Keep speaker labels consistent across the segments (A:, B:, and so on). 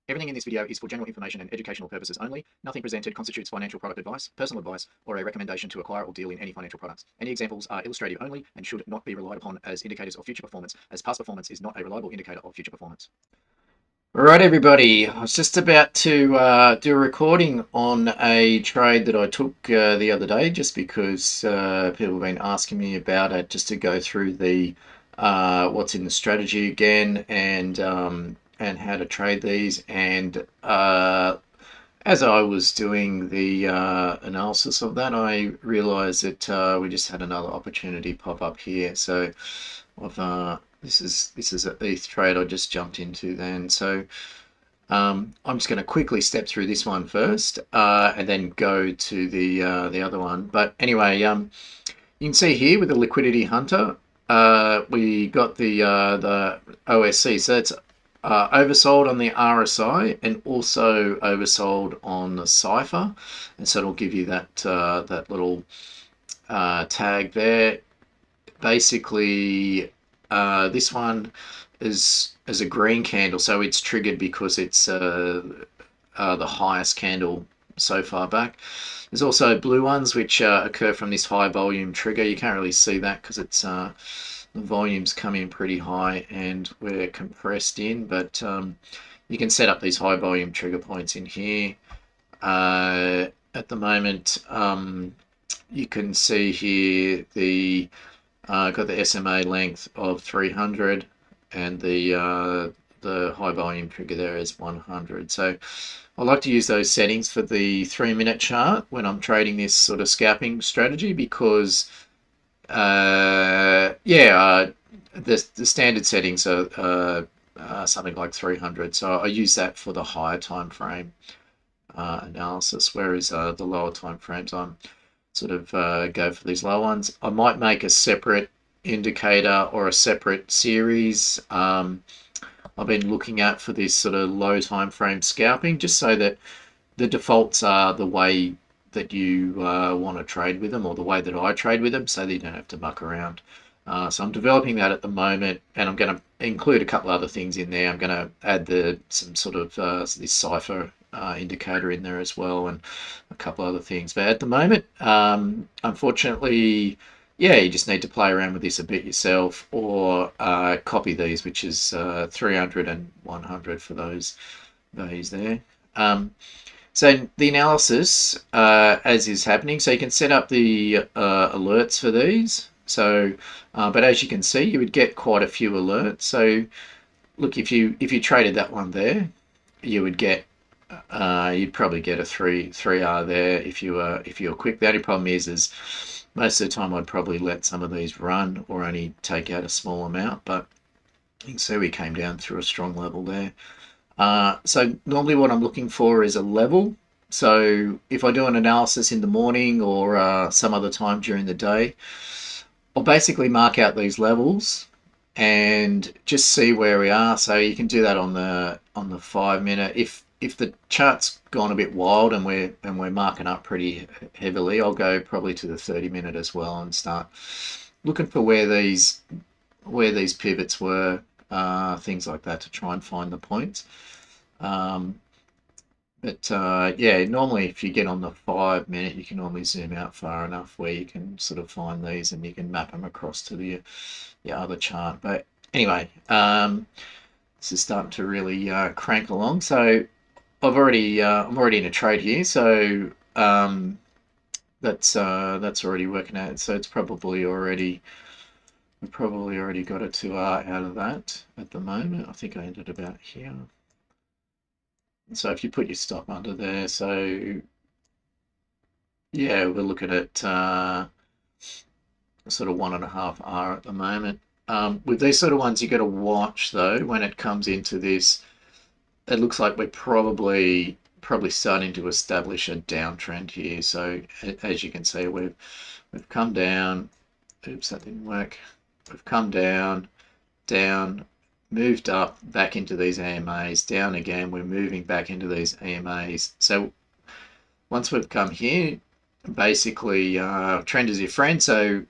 A: Everything in this video is for general information and educational purposes only. Nothing presented constitutes financial product advice, personal advice, or a recommendation to acquire or deal in any financial products. Any examples are illustrative only and should not be relied upon as indicators of future performance, as past performance is not a reliable indicator of future performance.
B: All right, everybody. I was just about to do a recording on a trade that I took the other day, just because people have been asking me about it, just to go through the what's in the strategy again and how to trade these. And as I was doing the analysis of that, I realized that we just had another opportunity pop up here. So I've this is an ETH trade I just jumped into then. So I'm just going to quickly step through this one first, and then go to the other one. But anyway, you can see here with the liquidity hunter, we got the OSC. So it's oversold on the RSI and also oversold on the cipher, and so it'll give you that that little tag there. Basically, this one is a green candle, so it's triggered because it's the highest candle so far back. There's also blue ones which occur from this high volume trigger. You can't really see that because it's the volumes come in pretty high and we're compressed in, but you can set up these high volume trigger points in here. At the moment, you can see here the got the SMA length of 300 and the high volume trigger there is 100. So I like to use those settings for the 3-minute chart when I'm trading this sort of scalping strategy, because the standard settings are something like 300. So I use that for the higher time frame analysis, whereas the lower time frames I'm sort of go for these low ones. I might make a separate indicator or a separate series I've been looking at for this sort of low time frame scalping, just so that the defaults are the way that you want to trade with them, or the way that I trade with them, so that you don't have to muck around. So I'm developing that at the moment, and I'm going to include a couple other things in there. I'm going to add some sort of this cipher indicator in there as well, and a couple other things. But at the moment, unfortunately, yeah, you just need to play around with this a bit yourself, or copy these, which is 300 and 100 for those values there. So the analysis as is happening, so you can set up the alerts for these. So, but as you can see, you would get quite a few alerts. So, look, if you traded that one there, you would get you'd probably get a 3R there if you were quick. The only problem is most of the time I'd probably let some of these run or only take out a small amount. But you can see we came down through a strong level there. So normally what I'm looking for is a level. So if I do an analysis in the morning or some other time during the day, I'll basically mark out these levels and just see where we are. So you can do that on the 5-minute. If the chart's gone a bit wild and we're marking up pretty heavily, I'll go probably to the 30-minute as well and start looking for where these pivots were, things like that, to try and find the points. Yeah, normally if you get on the 5-minute, you can normally zoom out far enough where you can sort of find these and you can map them across to the other chart. But anyway, this is starting to really crank along. So I'm already in a trade here, so that's already working out. So it's probably already we've probably already got a 2R out of that at the moment. I think I ended about here. So if you put your stop under there, so yeah, we're looking at sort of 1.5R at the moment. With these sort of ones, you got to watch though when it comes into this. It looks like we're probably starting to establish a downtrend here. So as you can see, we've come down. Oops, that didn't work. We've come down, moved up back into these EMAs, down again. We're moving back into these EMAs. So once we've come here, basically trend is your friend. So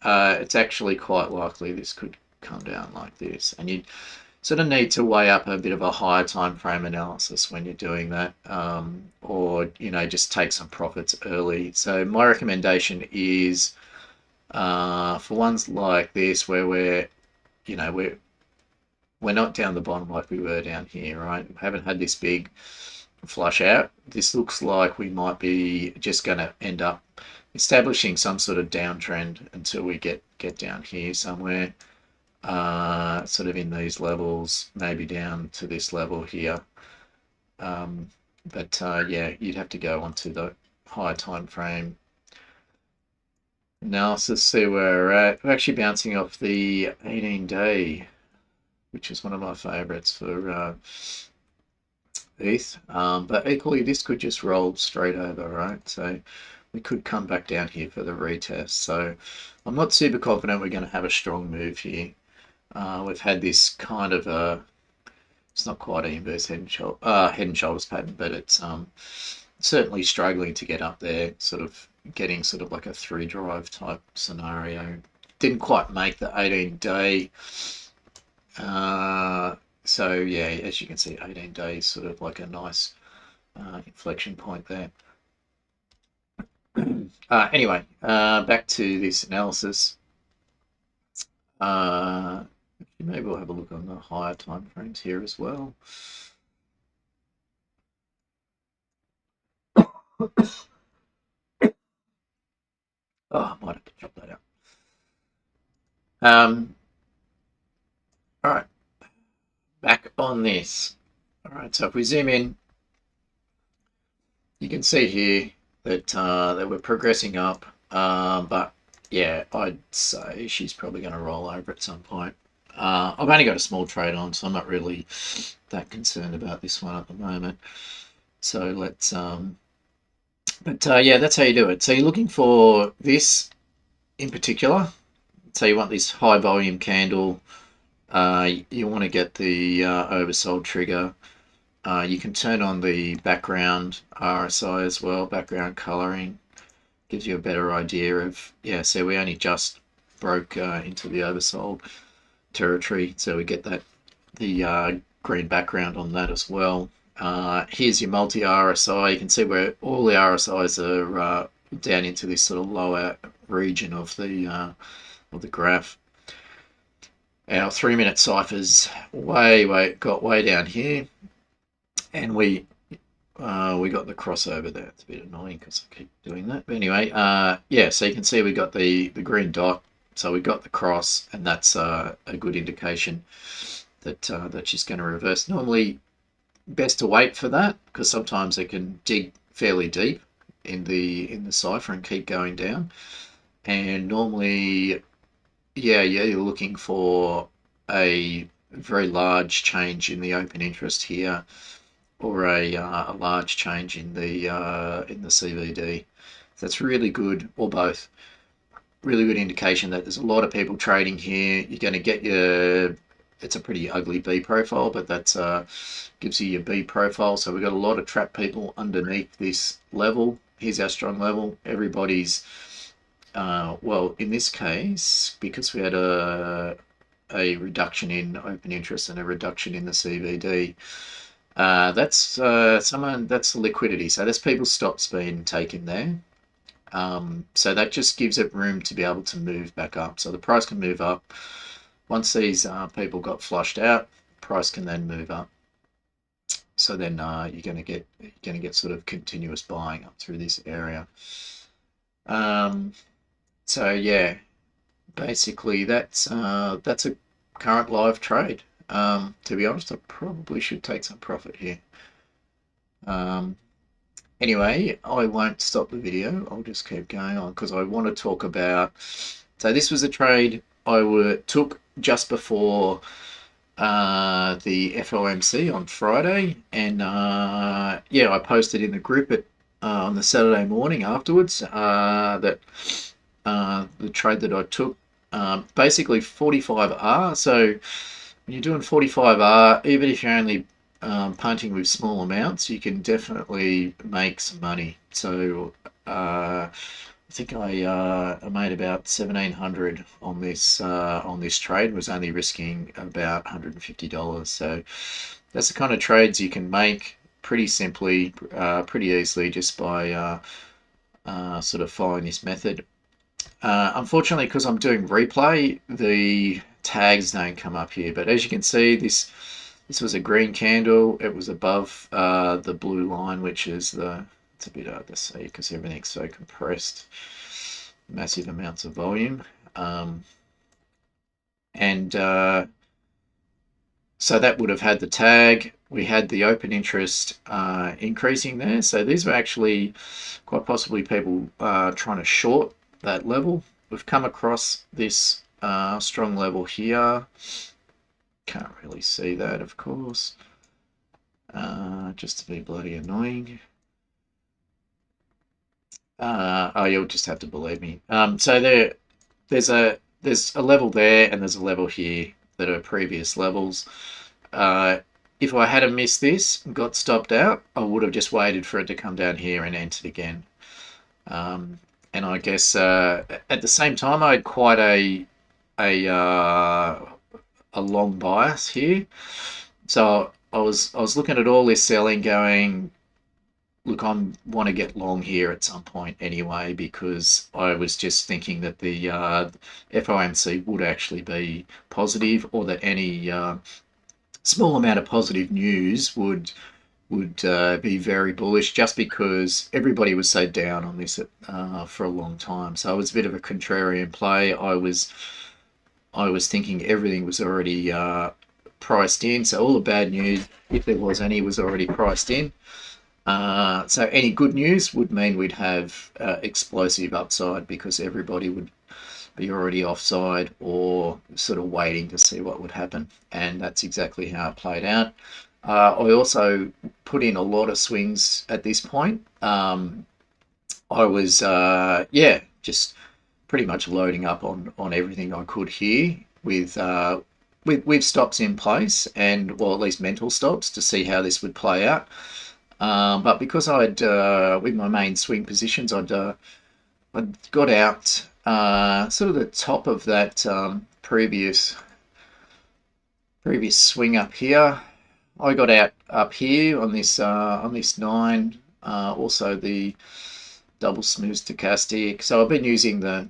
B: it's actually quite likely this could come down like this, and you'd sort of need to weigh up a bit of a higher time frame analysis when you're doing that, or just take some profits early. So my recommendation is for ones like this where we're not down the bottom like we were down here, right? We haven't had this big flush out. This looks like we might be just going to end up establishing some sort of downtrend until we get down here somewhere, sort of in these levels, maybe down to this level here. Yeah, you'd have to go onto the higher time frame analysis, see where we're at. We're actually bouncing off the 18-day, which is one of my favorites for ETH. But equally, this could just roll straight over, right? So we could come back down here for the retest. So I'm not super confident we're going to have a strong move here. We've had this kind of it's not quite an inverse head and shoulders pattern, but it's certainly struggling to get up there, sort of getting sort of like a 3 drive type scenario. Didn't quite make the 18-day. So yeah, as you can see, 18 days, sort of like a nice inflection point there. Anyway, back to this analysis. Maybe we'll have a look on the higher time frames here as well. I might have to chop that out. All right, back on this. All right, so if we zoom in, you can see here that we're progressing up, but yeah, I'd say she's probably going to roll over at some point. I've only got a small trade on, so I'm not really that concerned about this one at the moment. So let's, yeah, that's how you do it. So you're looking for this in particular. So you want this high volume candle. You want to get the oversold trigger. You can turn on the background RSI as well, background coloring. Gives you a better idea of, yeah, so we only just broke into the oversold territory, so we get that the green background on that as well. Here's your multi RSI. You can see where all the RSIs are down into this sort of lower region of the graph. Our 3-minute ciphers got way down here, and we got the crossover there. It's a bit annoying because I keep doing that. But anyway, yeah, so you can see we got the green dot. So we got the cross, and that's a good indication that that she's going to reverse. Normally, best to wait for that because sometimes it can dig fairly deep in the cipher and keep going down. And normally, yeah, you're looking for a very large change in the open interest here, or a large change in the CVD. That's really good, or both. Really good indication that there's a lot of people trading here. You're going to get it's a pretty ugly B profile, but that's gives you your B profile. So we've got a lot of trap people underneath this level. Here's our strong level. Everybody's well, in this case, because we had a reduction in open interest and a reduction in the CVD, that's that's liquidity. So there's people's stops being taken there. So that just gives it room to be able to move back up. So the price can move up. Once these people got flushed out, price can then move up. So then you're going to get sort of continuous buying up through this area. So yeah, basically that's a current live trade. To be honest, I probably should take some profit here. Anyway, I won't stop the video. I'll just keep going on because I want to talk about. So this was a trade I took just before the FOMC on Friday, and yeah, I posted in the group on the Saturday morning afterwards that the trade that I took, basically 45R. So when you're doing 45R, even if you're only punting with small amounts, you can definitely make some money. So I think I made about 1,700 on this trade. Was only risking about $150. So that's the kind of trades you can make pretty simply, pretty easily, just by sort of following this method. Unfortunately, because I'm doing replay, the tags don't come up here. But as you can see, this was a green candle. It was above the blue line, which is it's a bit hard to see because everything's so compressed. Massive amounts of volume. And so that would have had the tag. We had the open interest increasing there. So these were actually quite possibly people trying to short that level. We've come across this strong level here. Can't really see that, of course. Just to be bloody annoying. Oh, you'll just have to believe me. So there's a level there and there's a level here that are previous levels. If I hadn't missed this and got stopped out, I would have just waited for it to come down here and entered again. And I guess at the same time, I had quite a long bias here. So I was looking at all this selling, going, look, I want to get long here at some point anyway, because I was just thinking that the FOMC would actually be positive, or that any small amount of positive news would be very bullish, just because everybody was so down on this for a long time. So it was a bit of a contrarian play. I was thinking everything was already priced in, so all the bad news, if there was any, was already priced in. So any good news would mean we'd have explosive upside, because everybody would be already offside or sort of waiting to see what would happen. And that's exactly how it played out. I also put in a lot of swings at this point. I was, just pretty much loading up on everything I could here with stops in place, and, well, at least mental stops, to see how this would play out. But because I'd with my main swing positions, I'd got out sort of the top of that previous swing up here. I got out up here on this 9, also the double smooth stochastic. So I've been using the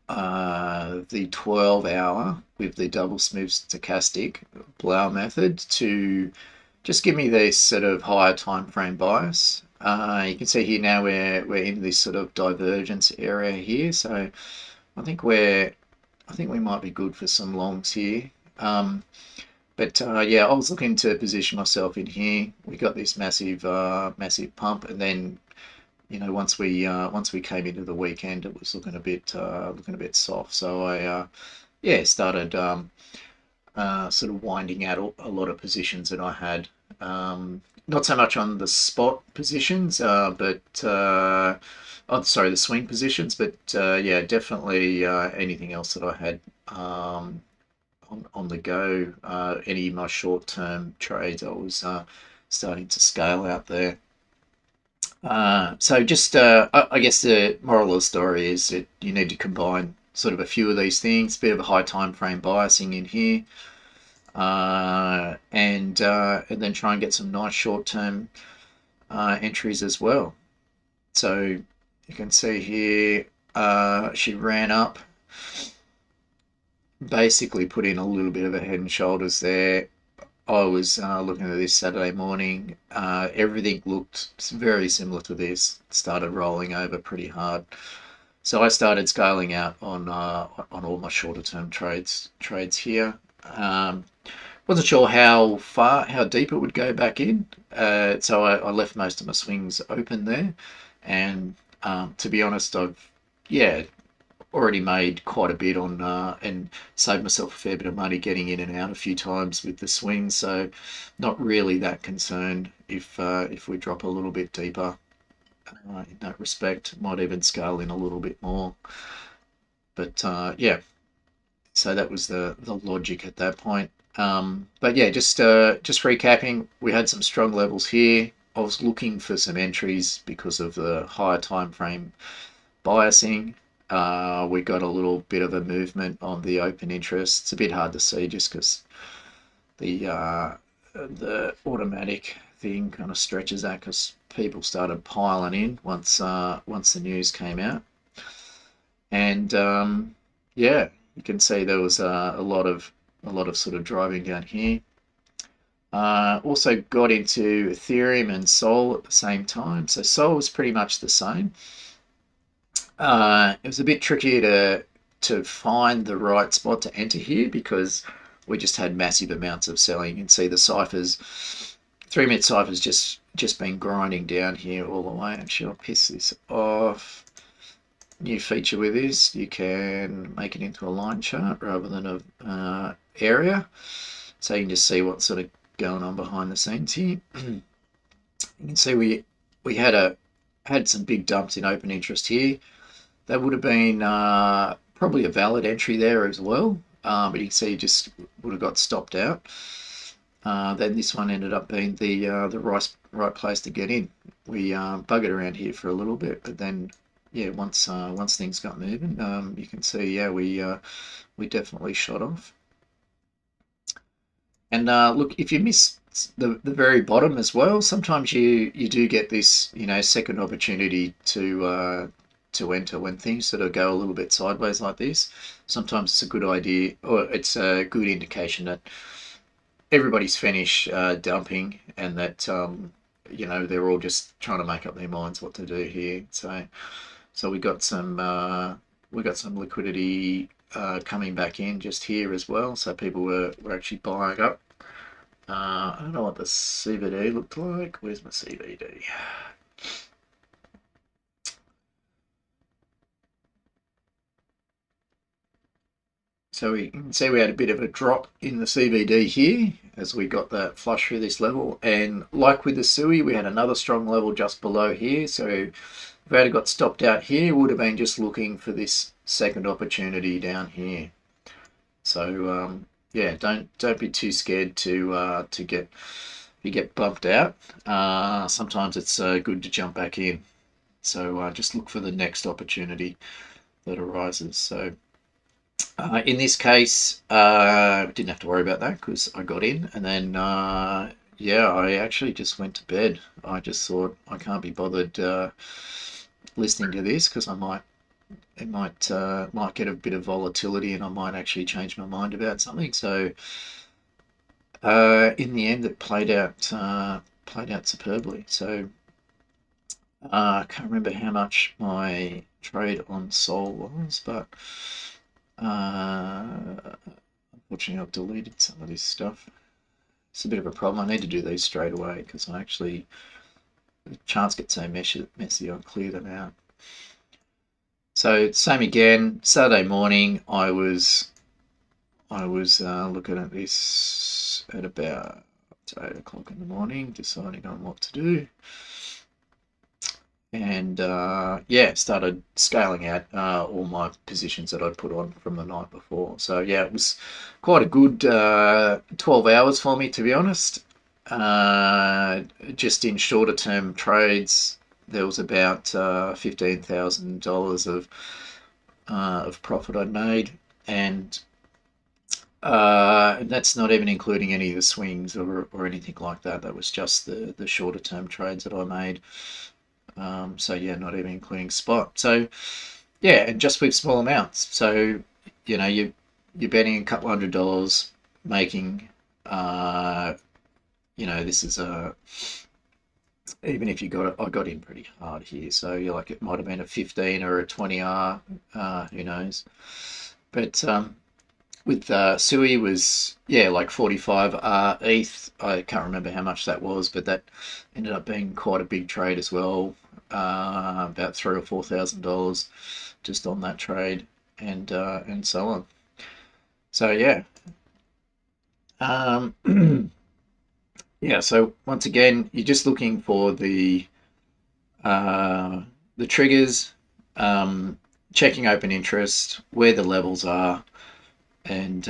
B: 12-hour with the double smooth stochastic blower method to just give me this sort of higher time frame bias. You can see here now we're in this sort of divergence area here, so I think we might be good for some longs here. Yeah, I was looking to position myself in here. We got this massive pump, and then, you know, once we came into the weekend, it was looking a bit soft. So I started sort of winding out a lot of positions that I had. Not so much on the spot positions, the swing positions, but yeah, definitely anything else that I had on the go. Any of my short-term trades, I was starting to scale out there. So just, I guess the moral of the story is that you need to combine sort of a few of these things, a bit of a high time frame biasing in here, and then try and get some nice short-term entries as well. So you can see here, she ran up, basically put in a little bit of a head and shoulders there. I was looking at this Saturday morning. Everything looked very similar to this. Started rolling over pretty hard. So I started scaling out on all my shorter term trades here. Wasn't sure how deep it would go back in. So I left most of my swings open there. And to be honest, I've already made quite a bit on and saved myself a fair bit of money getting in and out a few times with the swings, so not really that concerned if we drop a little bit deeper in that respect. Might even scale in a little bit more, but yeah, so that was the logic at that point. But yeah, just recapping, we had some strong levels here. I was looking for some entries because of the higher time frame biasing. We got a little bit of a movement on the open interest. It's a bit hard to see just because the automatic thing kind of stretches that because people started piling in once the news came out, and yeah, you can see there was a lot of sort of driving down here. Also got into Ethereum and Sol at the same time. So Sol was pretty much the same. It was a bit trickier to find the right spot to enter here because we just had massive amounts of selling. You can see the ciphers, 3-minute ciphers just been grinding down here all the way. Actually, I'll piss this off. New feature with this, you can make it into a line chart rather than a area, so you can just see what's sort of going on behind the scenes here. You can see we had some big dumps in open interest here. That would have been probably a valid entry there as well, but you can see it just would have got stopped out. Then this one ended up being the right place to get in. We buggered around here for a little bit, but then yeah, once things got moving, you can see, yeah, we definitely shot off. And look, if you miss the very bottom as well, sometimes you do get this, you know, second opportunity to enter when things sort of go a little bit sideways like this. Sometimes it's a good idea, or it's a good indication that everybody's finished dumping, and that you know, they're all just trying to make up their minds what to do here. So we got some liquidity coming back in just here as well. So people were actually buying up. I don't know what the CVD looked like. Where's my CVD? So we can see we had a bit of a drop in the CVD here as we got that flush through this level. And like with the SUI, we had another strong level just below here. So if we had got stopped out here, we would have been just looking for this second opportunity down here. So yeah, don't be too scared to get bumped out. Sometimes it's good to jump back in. So just look for the next opportunity that arises. So in this case, didn't have to worry about that because I got in, and then yeah, I actually just went to bed. I just thought I can't be bothered listening to this because it might get a bit of volatility, and I might actually change my mind about something. So in the end, it played out superbly. So I can't remember how much my trade on Sol was, but unfortunately I've deleted some of this stuff. It's a bit of a problem. I need to do these straight away because the charts get so messy, I'll clear them out. So same again, Saturday morning I was looking at this at about 8 o'clock in the morning, deciding on what to do. And yeah, started scaling out all my positions that I'd put on from the night before. So yeah, it was quite a good 12 hours for me, to be honest. Just in shorter term trades, there was about $15,000 of profit I'd made, and that's not even including any of the swings or anything like that. That was just the shorter term trades that I made. So yeah, not even including spot. So yeah, and just with small amounts. So you know, you're betting a couple $100, making you know, this is even if you got it, I got in pretty hard here. So you're like, it might have been a 15 or a 20R, who knows. But with SUI was, yeah, like 45 ETH. I can't remember how much that was, but that ended up being quite a big trade as well. About $3,000 or $4,000 just on that trade, and so on. So yeah, yeah. So once again, you're just looking for the triggers, checking open interest, where the levels are, and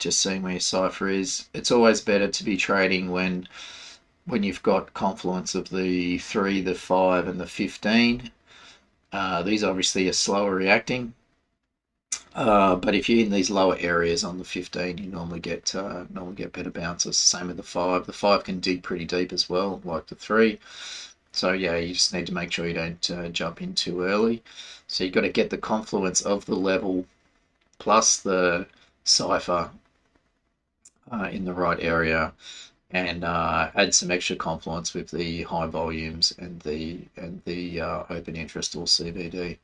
B: just seeing where your cipher is. It's always better to be trading when when you've got confluence of the 3, the 5, and the 15. These obviously are slower reacting, but if you're in these lower areas on the 15, you normally get better bounces. Same with the 5. The 5 can dig pretty deep as well, like the 3. So yeah, you just need to make sure you don't jump in too early. So you've got to get the confluence of the level plus the cipher in the right area, and add some extra confluence with the high volumes and the open interest or CVD.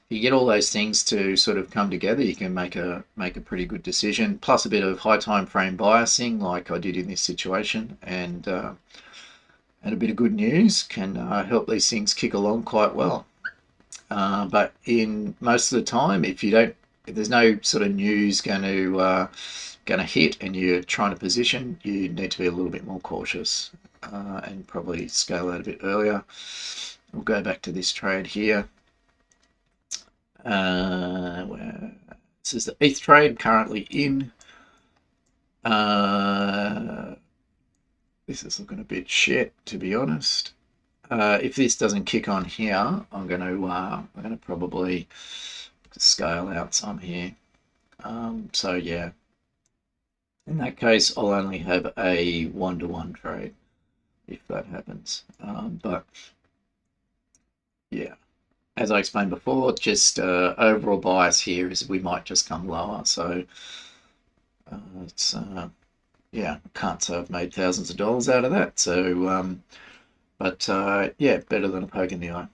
B: You get all those things to sort of come together, you can make a pretty good decision. Plus a bit of high time frame biasing, like I did in this situation, and a bit of good news can help these things kick along quite well. But in most of the time, if there's no sort of news going to hit and you're trying to position, you need to be a little bit more cautious and probably scale out a bit earlier. We'll go back to this trade here. Where this is the ETH trade currently in. This is looking a bit shit, to be honest. If this doesn't kick on here, I'm gonna probably scale out some here. So yeah, in that case, I'll only have a 1-to-1 trade if that happens. But yeah, as I explained before, just overall bias here is we might just come lower. So it's yeah, can't say I've made thousands of dollars out of that. So but yeah, better than a poke in the eye.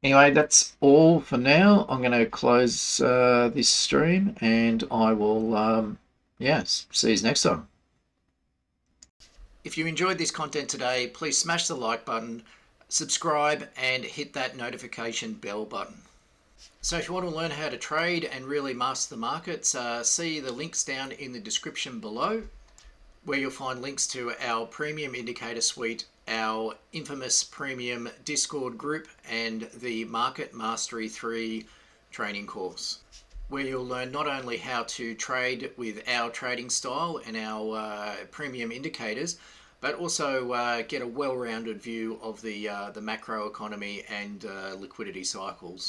B: Anyway, that's all for now. I'm going to close this stream, and I will yeah, see you next time.
A: If you enjoyed this content today, please smash the like button, subscribe, and hit that notification bell button. So if you want to learn how to trade and really master the markets, see the links down in the description below, where you'll find links to our premium indicator suite, our infamous premium Discord group, and the Market Mastery 3 training course, where you'll learn not only how to trade with our trading style and our premium indicators, but also get a well-rounded view of the macro economy and liquidity cycles.